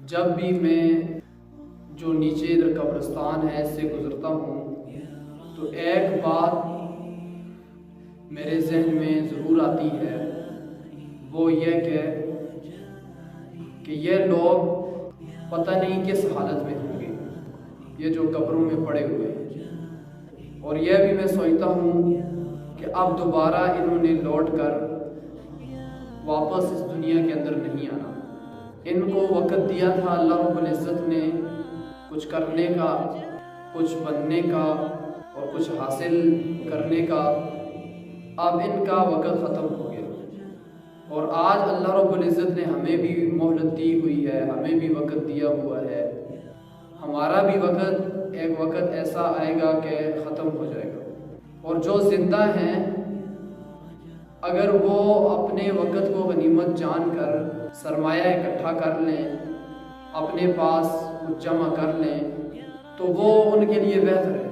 جب بھی میں جو نیچے ادھر قبرستان ہے اس سے گزرتا ہوں تو ایک بات میرے ذہن میں ضرور آتی ہے، وہ یہ کہ یہ لوگ پتہ نہیں کس حالت میں ہوں گے، یہ جو قبروں میں پڑے ہوئے ہیں۔ اور یہ بھی میں سوچتا ہوں کہ اب دوبارہ انہوں نے لوٹ کر واپس اس دنیا کے اندر نہیں آنا۔ ان کو وقت دیا تھا اللہ رب العزت نے کچھ کرنے کا، کچھ بننے کا اور کچھ حاصل کرنے کا، اب ان کا وقت ختم ہو گیا۔ اور آج اللہ رب العزت نے ہمیں بھی مہلت دی ہوئی ہے، ہمیں بھی وقت دیا ہوا ہے۔ ہمارا بھی وقت ایک وقت ایسا آئے گا کہ ختم ہو جائے گا، اور جو زندہ ہیں اگر وہ اپنے وقت کو غنیمت جان کر سرمایہ اکٹھا کر لیں، اپنے پاس کچھ جمع کر لیں، تو وہ ان کے لیے بہتر ہے۔